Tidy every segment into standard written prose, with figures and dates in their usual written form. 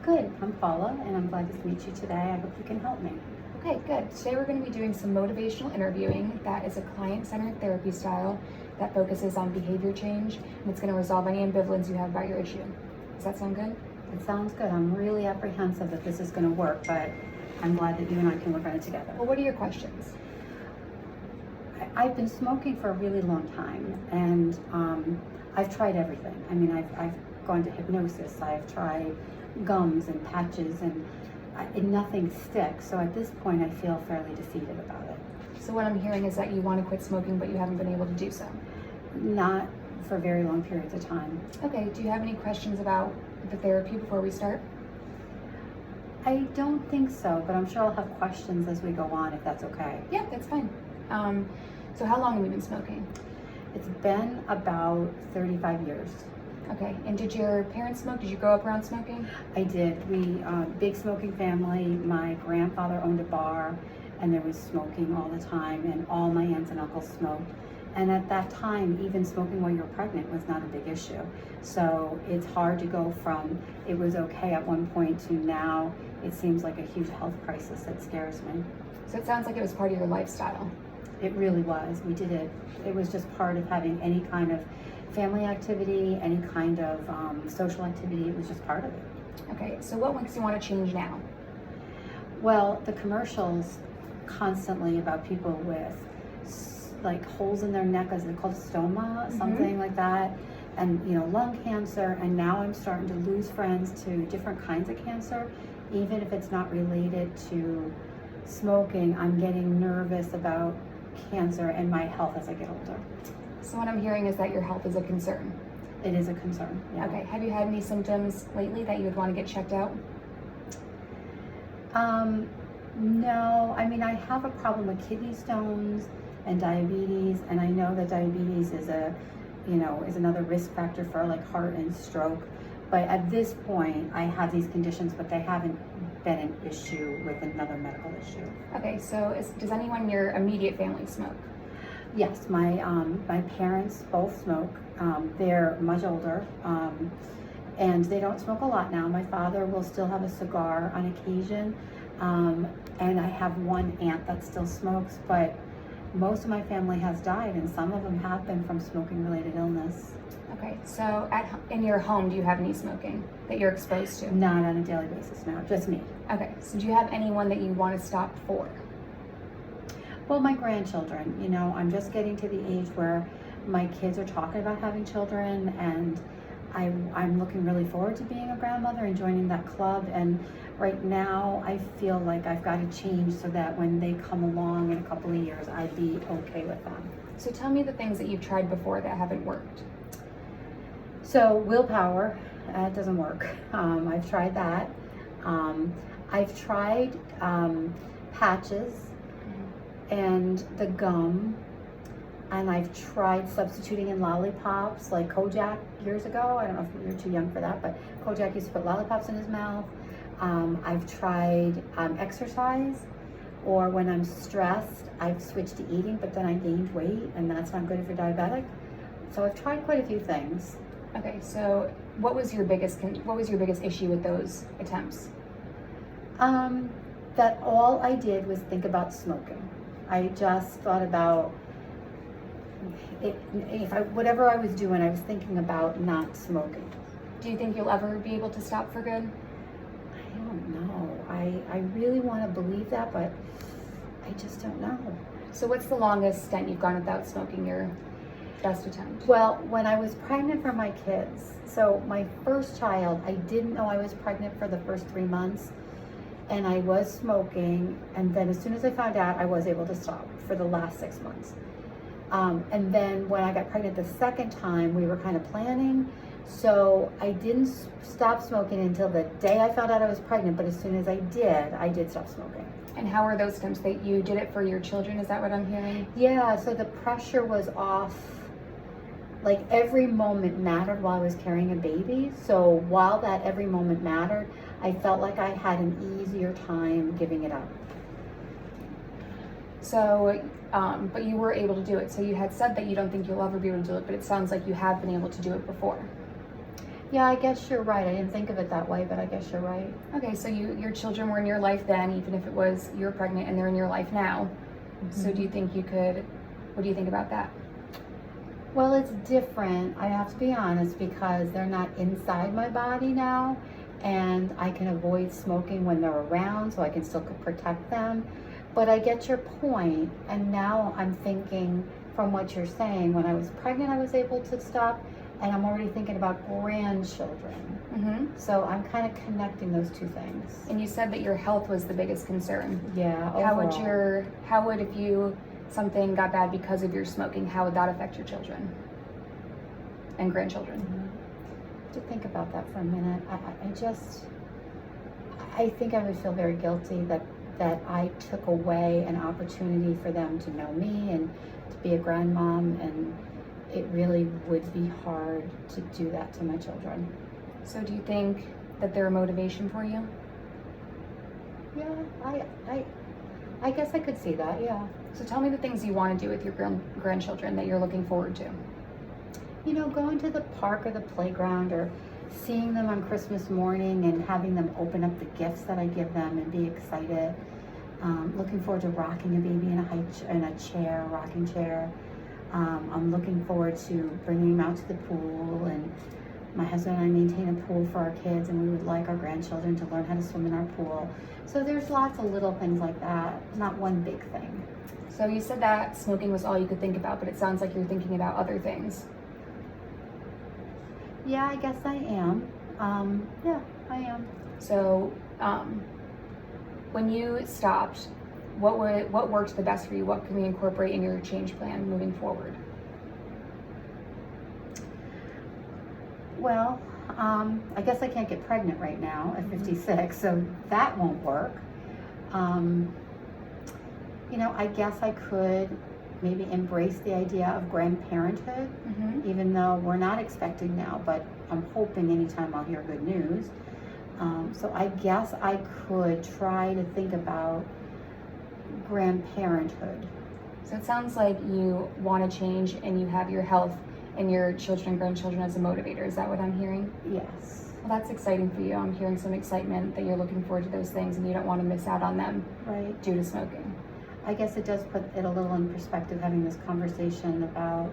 Good. I'm Paula, and I'm glad to meet you today. I hope you can help me. Okay, good. Today we're going to be doing some motivational interviewing. That is a client-centered therapy style that focuses on behavior change, and it's going to resolve any ambivalence you have about your issue. Does that sound good? It sounds good. I'm really apprehensive that this is going to work, but I'm glad that you and I can work on it together. Well, what are your questions? I've been smoking for a really long time, and I've tried everything. I mean, I've gone to hypnosis. I've tried gums and patches, and nothing sticks. So at this point, I feel fairly defeated about it. So what I'm hearing is that you want to quit smoking, but you haven't been able to do so. Not for very long periods of time. Okay, do you have any questions about the therapy before we start? I don't think so, but I'm sure I'll have questions as we go on, if that's okay. Yeah, that's fine. So how long have you been smoking? It's been about 35 years. Okay, and did your parents smoke? Did you grow up around smoking? I did. We, big smoking family. My grandfather owned a bar, and there was smoking all the time, and all my aunts and uncles smoked. And at that time, even smoking while you're pregnant was not a big issue. So it's hard to go from it was okay at one point to now it seems like a huge health crisis that scares me. So it sounds like it was part of your lifestyle. It really was. We did it. It was just part of having any kind of family activity, any kind of social activity. It was just part of it. Okay, so what makes you want to change now? Well, the commercials constantly about people with like holes in their neck, as they call stoma, something like that, and lung cancer. And now I'm starting to lose friends to different kinds of cancer, even if it's not related to smoking. I'm getting nervous about cancer and my health as I get older. So what I'm hearing is that your health is a concern. It is a concern. Yeah. Okay, have you had any symptoms lately that you would want to get checked out? No, I mean, I have a problem with kidney stones and diabetes, and I know that diabetes is is another risk factor for like heart and stroke. But at this point, I have these conditions, but they haven't been an issue with another medical issue. Okay, so does anyone in your immediate family smoke? Yes, my parents both smoke. They're much older, and they don't smoke a lot now. My father will still have a cigar on occasion, and I have one aunt that still smokes, but most of my family has died, and some of them have been from smoking-related illness. Okay, so in your home, do you have any smoking that you're exposed to? Not on a daily basis, no, just me. Okay, so do you have anyone that you want to stop for? Well, my grandchildren, I'm just getting to the age where my kids are talking about having children, and I'm looking really forward to being a grandmother and joining that club. And right now, I feel like I've got to change so that when they come along in a couple of years, I'd be okay with them. So tell me the things that you've tried before that haven't worked. So willpower, it doesn't work. I've tried that. I've tried patches and the gum, and I've tried substituting in lollipops like Kojak years ago. I don't know if you're too young for that, but Kojak used to put lollipops in his mouth. I've tried exercise, or when I'm stressed, I've switched to eating, but then I gained weight, and that's not good if you're diabetic. So I've tried quite a few things. Okay, so what was your biggest issue with those attempts? That all I did was think about smoking. I just thought about it, whatever I was doing, I was thinking about not smoking. Do you think you'll ever be able to stop for good? I don't know. I really want to believe that, but I just don't know. So what's the longest stint you've gone without smoking, your best attempt? Well, when I was pregnant for my kids, so my first child, I didn't know I was pregnant for the first 3 months, and I was smoking, and then as soon as I found out, I was able to stop for the last 6 months. And then when I got pregnant the second time, we were kind of planning, so I didn't stop smoking until the day I found out I was pregnant, but as soon as I did stop smoking. And how were those attempts? That you did it for your children, is that what I'm hearing? Yeah, so the pressure was off. Like every moment mattered while I was carrying a baby. So while that every moment mattered, I felt like I had an easier time giving it up. So, but you were able to do it. So you had said that you don't think you'll ever be able to do it, but it sounds like you have been able to do it before. Yeah, I guess you're right. I didn't think of it that way, but I guess you're right. Okay, so your children were in your life then, even if it was you're pregnant and they're in your life now. So do you think you could, what do you think about that? Well, it's different. I have to be honest because they're not inside my body now, and I can avoid smoking when they're around, so I can still protect them. But I get your point, and now I'm thinking from what you're saying, when I was pregnant, I was able to stop, and I'm already thinking about grandchildren. Mm-hmm. So I'm kind of connecting those two things. And you said that your health was the biggest concern. Yeah. How would if you something got bad because of your smoking, how would that affect your children and grandchildren? To think about that for a minute. I think I would feel very guilty that I took away an opportunity for them to know me and to be a grandmom, and it really would be hard to do that to my children. So do you think that they're a motivation for you? Yeah, I guess I could see that, yeah. So tell me the things you want to do with your grandchildren that you're looking forward to. You know, going to the park or the playground, or seeing them on Christmas morning and having them open up the gifts that I give them and be excited. Looking forward to rocking a baby in a chair, rocking chair. I'm looking forward to bringing them out to the pool, and my husband and I maintain a pool for our kids, and we would like our grandchildren to learn how to swim in our pool. So there's lots of little things like that, not one big thing. So you said that smoking was all you could think about, but it sounds like you're thinking about other things. Yeah, I guess I am. Yeah, I am. So when you stopped, what worked the best for you? What can we incorporate in your change plan moving forward? Well, I guess I can't get pregnant right now at 56, so that won't work. You know, I guess I could maybe embrace the idea of grandparenthood, even though we're not expecting now, but I'm hoping anytime I'll hear good news. So I guess I could try to think about grandparenthood. So it sounds like you want to change and you have your health and your children and grandchildren as a motivator. Is that what I'm hearing? Yes. Well, that's exciting for you. I'm hearing some excitement that you're looking forward to those things and you don't want to miss out on them Right. due to smoking. I guess it does put it a little in perspective, having this conversation about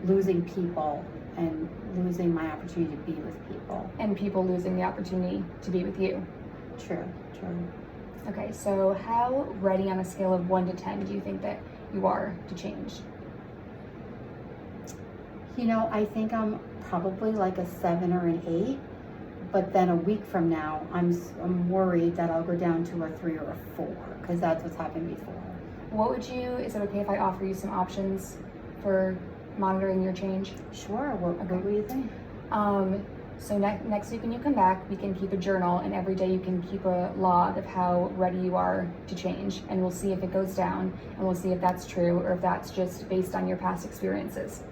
losing people and losing my opportunity to be with people. And people losing the opportunity to be with you. True. Okay, so how ready on a scale of 1 to 10 do you think that you are to change? You know, I think I'm probably like a 7 or an 8, but then a week from now, I'm worried that I'll go down to a 3 or a 4, because that's what's happened before. Is it okay if I offer you some options for monitoring your change? Sure. What do you think? So next week when you come back, we can keep a journal, and every day you can keep a log of how ready you are to change, and we'll see if it goes down, and we'll see if that's true or if that's just based on your past experiences.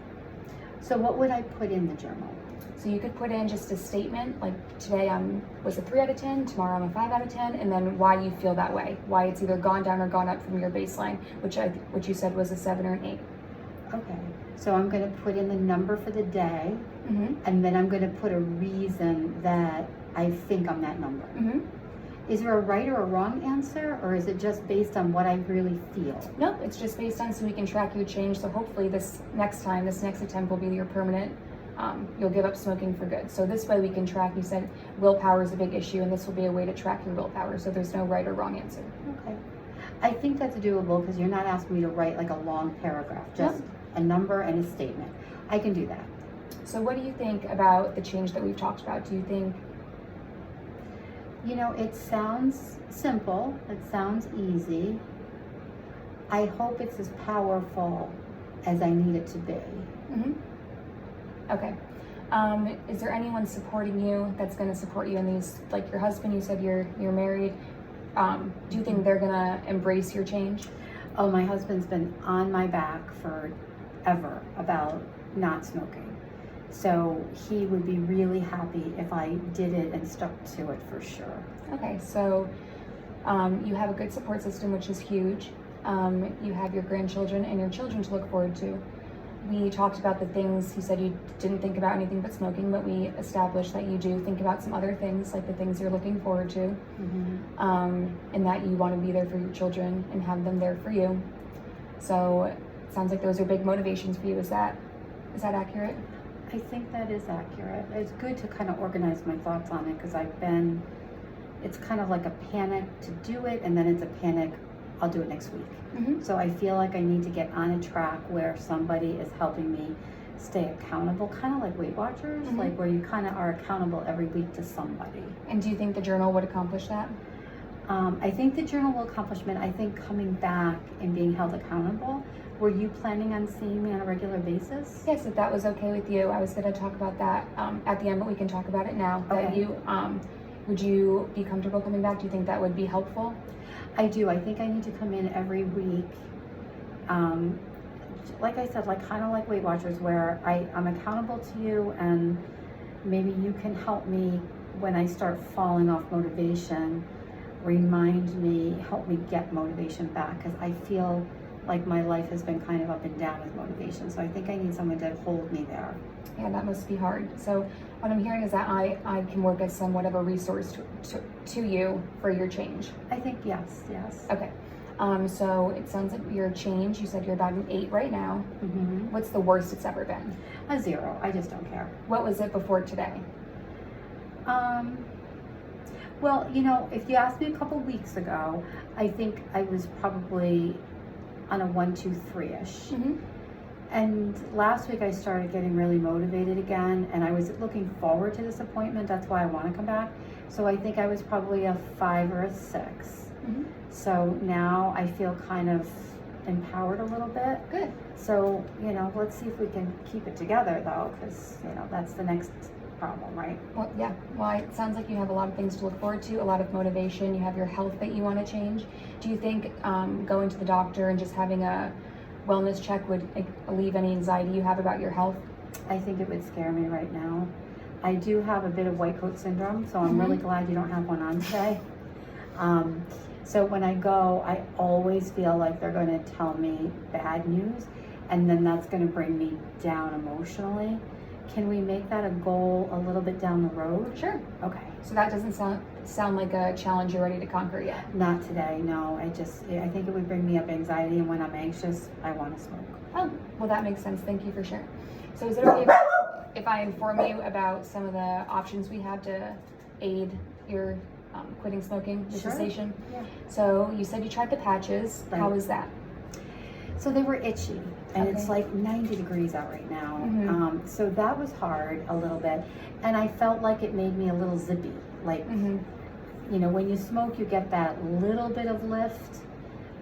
So what would I put in the journal? So you could put in just a statement, like today was a 3 out of 10, tomorrow I'm a 5 out of 10, and then why you feel that way, why it's either gone down or gone up from your baseline, which you said was a 7 or an 8. Okay. So I'm going to put in the number for the day, and then I'm going to put a reason that I think I'm that number. Is there a right or a wrong answer, or is it just based on what I really feel? Nope, it's just based on so we can track your change. So hopefully this next attempt will be your permanent. You'll give up smoking for good. So this way we can track. You said willpower is a big issue, and this will be a way to track your willpower. So there's no right or wrong answer. Okay. I think that's doable because you're not asking me to write like a long paragraph, just a number and a statement. I can do that. So what do you think about the change that we've talked about? Do you think? You know, it sounds simple. It sounds easy. I hope it's as powerful as I need it to be. Okay. Is there anyone supporting you that's going to support you in these? Like your husband, you said you're married. Do you think they're going to embrace your change? Oh, my husband's been on my back forever about not smoking. So he would be really happy if I did it and stuck to it for sure. Okay, so you have a good support system, which is huge. You have your grandchildren and your children to look forward to. we talked about the things, you said you didn't think about anything but smoking, but we established that you do think about some other things, like the things you're looking forward to, and that you want to be there for your children and have them there for you. So it sounds like those are big motivations for you. Is that accurate? I think that is accurate. It's good to kind of organize my thoughts on it because it's kind of like a panic to do it, and then it's a panic, I'll do it next week. So I feel like I need to get on a track where somebody is helping me stay accountable, kind of like Weight Watchers, like where you kind of are accountable every week to somebody. And do you think the journal would accomplish that? I think the journal will accomplish it. I think coming back and being held accountable. Were you planning on seeing me on a regular basis? Yes, if that was okay with you. I was going to talk about that at the end, but we can talk about it now. Okay. Would you be comfortable coming back? Do you think that would be helpful? I do. I think I need to come in every week. Like I said, kind of like Weight Watchers, where I'm accountable to you, and maybe you can help me when I start falling off motivation. Remind me, help me get motivation back, because I feel like my life has been kind of up and down with motivation. So I think I need someone to hold me there. Yeah, that must be hard. So what I'm hearing is that I can work as somewhat of a resource to you for your change. I think yes. Okay. So it sounds like your change, you said you're about an 8 right now. What's the worst it's ever been? A 0. I just don't care. What was it before today? Well, if you asked me a couple weeks ago, I think I was probably on a 1, 2, 3-ish. And last week I started getting really motivated again, and I was looking forward to this appointment. That's why I want to come back. So I think I was probably a 5 or a 6. So now I feel kind of empowered a little bit. Good. So, let's see if we can keep it together though, because, that's the next problem, right? Well, yeah. Well, it sounds like you have a lot of things to look forward to, a lot of motivation. You have your health that you want to change. Do you think going to the doctor and just having a wellness check would alleviate any anxiety you have about your health? I think it would scare me right now. I do have a bit of white coat syndrome, so I'm really glad you don't have one on today. So when I go, I always feel like they're going to tell me bad news, and then that's going to bring me down emotionally. Can we make that a goal a little bit down the road? Sure. Okay. So that doesn't sound like a challenge you're ready to conquer yet. Not today, no. I think it would bring me up anxiety, and when I'm anxious, I want to smoke. Oh, well, that makes sense. Thank you for sharing. So is it okay if I inform you about some of the options we have to aid your quitting smoking, the Sure. cessation? Yeah. So you said you tried the patches. Right. How was that? So they were itchy, and it's Okay. like 90 degrees out right now. Mhm. So that was hard a little bit, and I felt like it made me a little zippy. Like, when you smoke, you get that little bit of lift,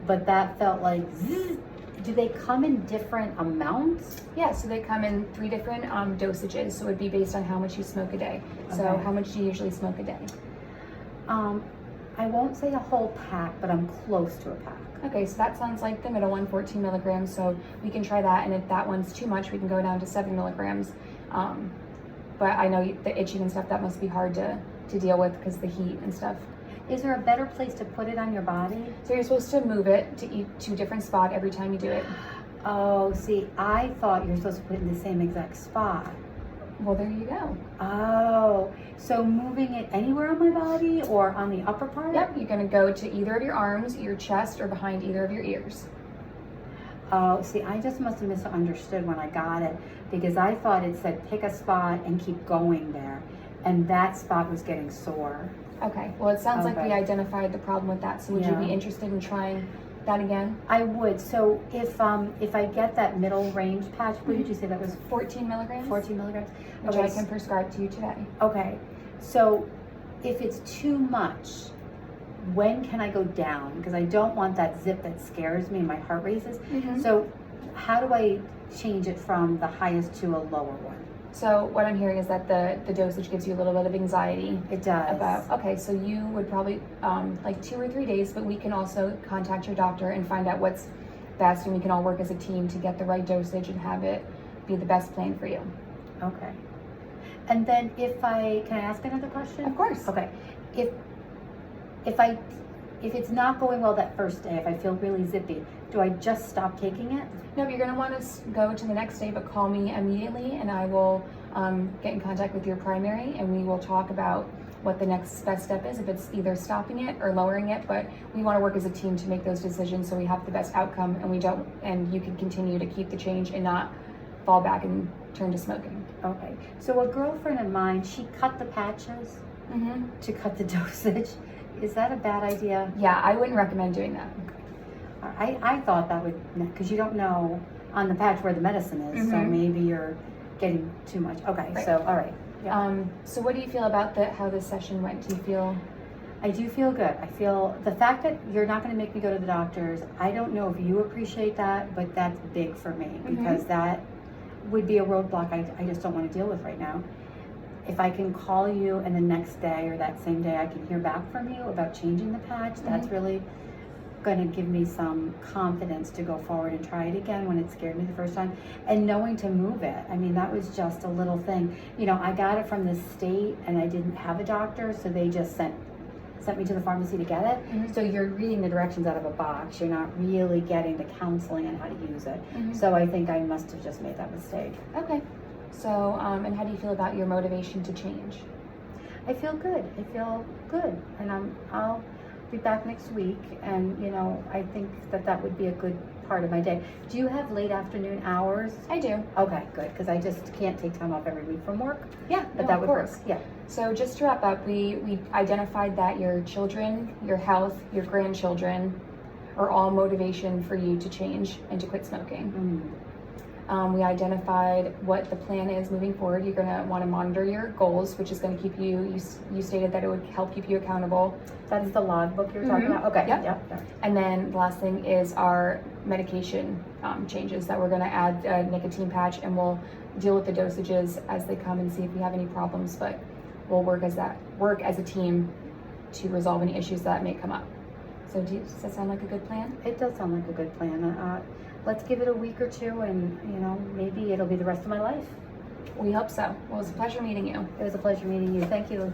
but that felt like zzz. Do they come in different amounts? Yeah, so they come in 3 different dosages. So it would be based on how much you smoke a day. So Okay. how much do you usually smoke a day? I won't say a whole pack, but I'm close to a pack. Okay, so that sounds like the middle one, 14 milligrams. So we can try that, and if that one's too much, we can go down to 7 milligrams. But I know the itching and stuff, that must be hard to deal with because the heat and stuff. Is there a better place to put it on your body? So you're supposed to move it to a different spot every time you do it. Oh, see, I thought you were supposed to put it in the same exact spot. Well, there you go. Oh, so moving it anywhere on my body or on the upper part? Yep, you're gonna go to either of your arms, your chest, or behind either of your ears. Oh, see, I just must have misunderstood when I got it, because I thought it said pick a spot and keep going there, and that spot was getting sore. Okay, well, it sounds like we Okay. identified the problem with that. So would you Yeah. be interested in trying that again? I would. So if I get that middle range patch, what did you say that was? 14 milligrams? 14 milligrams? Which Okay. I can prescribe to you today. Okay, so if it's too much, when can I go down? Because I don't want that zip that scares me and my heart races. So how do I change it from the highest to a lower one? So what I'm hearing is that the dosage gives you a little bit of anxiety It does. okay, so you would probably like 2 or 3 days, but we can also contact your doctor and find out what's best, and we can all work as a team to get the right dosage and have it be the best plan for you. Okay. And then can I ask another question? Of course. Okay. If if it's not going well that first day, if I feel really zippy, do I just stop taking it? No, you're gonna want to go to the next day, but call me immediately, and I will get in contact with your primary, and we will talk about what the next best step is, if it's either stopping it or lowering it. But we want to work as a team to make those decisions so we have the best outcome, and you can continue to keep the change and not fall back and turn to smoking. Okay. So a girlfriend of mine, she cut the patches to cut the dosage. Is that a bad idea? Yeah, I wouldn't recommend doing that. I thought that would, because you don't know on the patch where the medicine is, so maybe you're getting too much. Okay, Right. so all right. Yeah. So what do you feel about how this session went? Do you feel? I do feel good. I feel the fact that you're not going to make me go to the doctors. I don't know if you appreciate that, but that's big for me because that would be a roadblock I just don't want to deal with right now. If I can call you and the next day or that same day I can hear back from you about changing the patch, that's really going to give me some confidence to go forward and try it again when it scared me the first time. And knowing to move it. I mean, that was just a little thing. You know, I got it from the state and I didn't have a doctor, so they just sent me to the pharmacy to get it. So you're reading the directions out of a box. You're not really getting the counseling on how to use it. So I think I must have just made that mistake. Okay. So, and how do you feel about your motivation to change? I feel good. I feel good. And I'll be back next week. And, you know, I think that would be a good part of my day. Do you have late afternoon hours? I do. Okay, good. Because I just can't take time off every week from work. Yeah, But no, that of would course. work. Yeah. So just to wrap up, we identified that your children, your health, your grandchildren are all motivation for you to change and to quit smoking. We identified what the plan is moving forward. You're going to want to monitor your goals, which is going to keep you stated that it would help keep you accountable. That's the logbook you were talking about? Okay. Yep. And then the last thing is our medication changes that we're going to add a nicotine patch, and we'll deal with the dosages as they come and see if we have any problems, but we'll work as a team to resolve any issues that may come up. So does that sound like a good plan? It does sound like a good plan. Let's give it a week or two and, you know, maybe it'll be the rest of my life. We hope so. Well, it was a pleasure meeting you. It was a pleasure meeting you. Thank you.